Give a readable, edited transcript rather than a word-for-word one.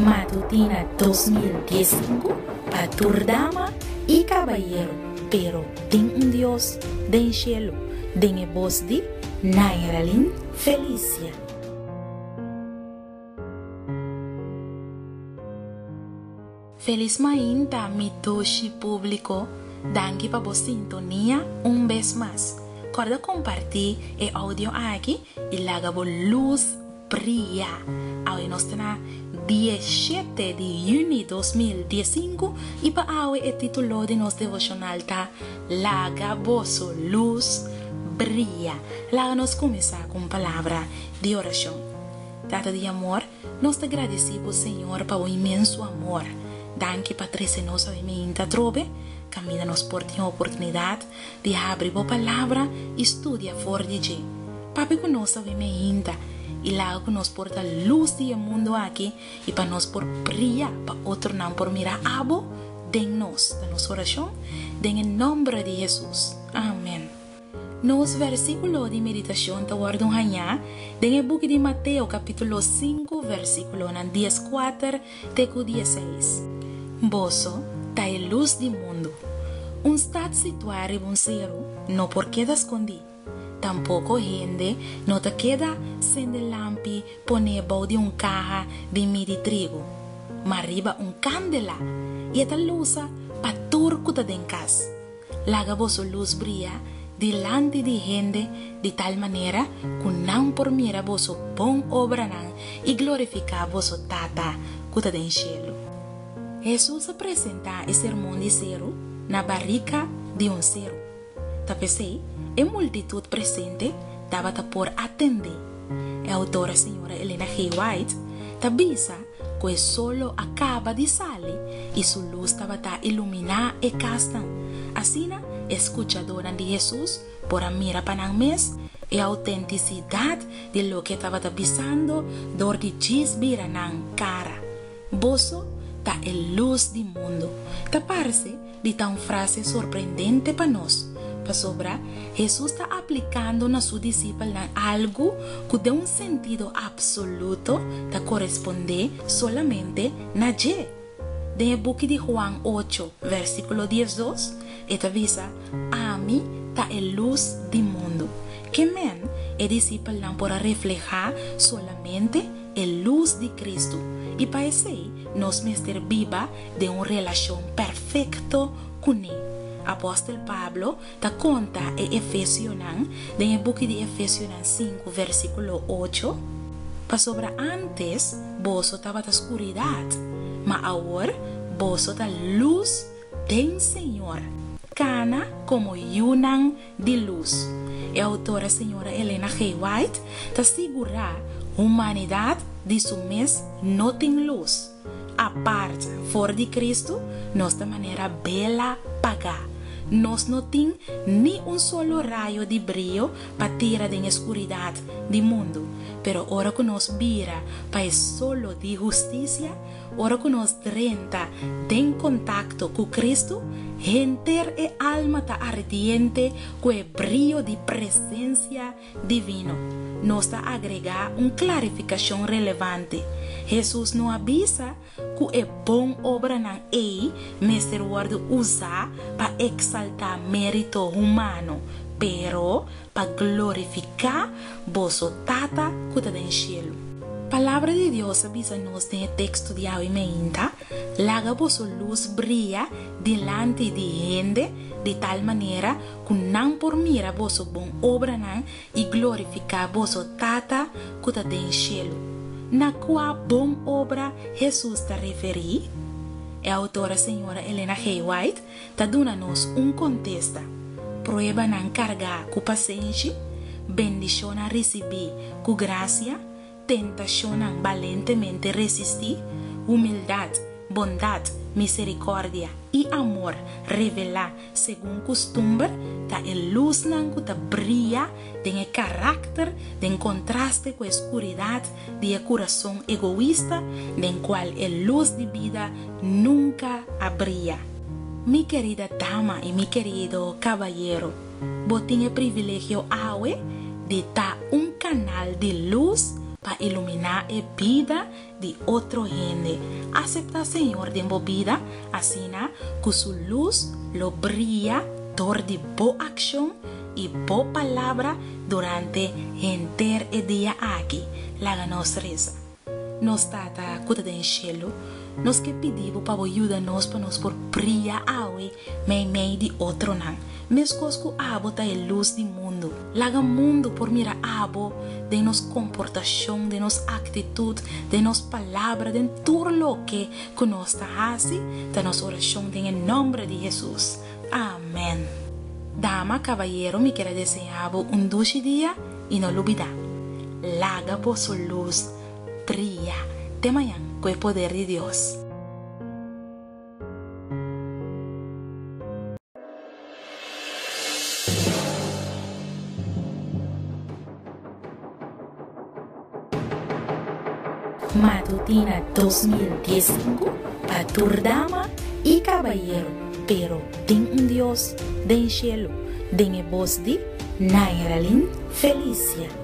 Matutina 2015 para Turdama y Caballero, pero ten un Dios den cielo, den e voz de Nairalin Felicia. Feliz mainta mi toshi público, danke para vos sintonía un vez más. Recuerda compartir el audio aquí y la hago luz brilla. Hoy nos tenemos 17 de junio 2015 y para hoy el título de nuestro devocional está Laga vosso luz brilla. Laga nos comenzar con palabra de oración. Data de amor, nos agradecemos Señor por un inmenso amor. Danke para trezenos a mí trove. Camina-nos por a oportunidade de abrir a palavra e estudar fora de ti. Papi conosco a mim ainda e lá conosco por dar luz do mundo aqui e para nós por brilhar para outro não por mirar abo de nós da nossa oração em nome de Jesus. Amém. Nos versículo de meditação da guardam hanha em o book de Mateus capítulo 5 versículo 14 até 16. Boso tá a luz do mundo. Está situado en un cero, no por queda escondido. Tampoco gente no te queda sin de lampi poner de un caja de midi trigo. Ma arriba un candela y esta luz pa turco de en casa. Laga vosso luz brilla delante de gente de tal manera que no por mira vosso bon obra y glorificar vosso tata que de en cielo. Jesús se presenta el sermón de cero na barrica de un cero. Tapesei, a multitud presente estava por atender. A autora senhora Ellen G. White avisa que solo acaba de salir e sua luz estava a iluminar a casa. Assim, a escuchadora de Jesus por a mira para o mês e a autenticidade de lo que estava avisando dor de desvira na cara. Boso tá a luz do mundo. Tá parece de tal frase sorprendente para nós. Para sobrar, Jesus está aplicando na sua discípula algo que dá um sentido absoluto para corresponder solamente na G. No book de Juan 8, versículo 12, esta avisa, a mim está a luz do mundo. Que men é discípula para reflejar solamente a luz de Cristo. E para isso, nos mester viva de uma relação perfeita com Ele. Apóstolo Pablo ta conta em Efésios, em book de Efésios 5, versículo 8, para sobre antes, vos estava na escuridade, mas agora, vos da luz do Senhor. Cana como yunang de luz. E a autora senhora Ellen G. White ta assegurar humanidade de su mês não tem luz. A parte fora de Cristo, nossa maneira bela pagar. Nós não tem nem um solo raio de brilho para tirar da escuridade do mundo. Pero ora que nós vira para solo de justiça, ora que nós renta em contato com Cristo, enter e alma está ardiente com o brilho de presença divino. Nos está agregar uma clarificação relevante. Jesus não avisa que é bom obra não é, mas ser guardo usar para exaltar mérito humano, pero para glorificar vosso tata que está no cielo. Palavra de Deus avisa-nos no texto de hoje meinta, laga vosso luz brilla delante de gente de tal maneira que não por mira vosso bom obra não e glorificar vosso tata que está no cielo. Na qual bom obra Jesus está referindo? A autora senhora Ellen G. White está dando-nos contexto. Prueba não carregar com paciência, bendição a receber com graça, tentação a valentemente resistir, humildade, bondade, misericórdia e amor revelar segundo costume, tá a luz não que tá brilha, tem o caráter, tem contraste com a escuridade de coração egoísta, em qual a luz de vida nunca brilha. Mi querida dama e mi querido caballero, vos tenés o privilégio hoje de estar canal de luz para iluminar la vida de otro gente. Acepta, Señor, de mi vida, así que su luz lo brilla por de boa acción y boa palabra durante entero el día aquí. La nos reza. Nos tata cuida del cielo. Nos que pedimos para ayudarnos para nos por brillar hoy, meio de otro nan. Mescos que abo ta a luz do mundo. Laga mundo por mira abo de nos comportação, de nos atitude, de nos palavra, de tudo lo que nos ta hace, da nos oração em nome de Jesus. Amém. Dama, caballero, me quero desejar dulce dia e não olvidar. Laga por sua luz, brilla. De manhã, com o poder de Deus. Matutina 2015 para Turdama y Caballero, pero tem Dios del cielo, den voz de Nairalin Felicia.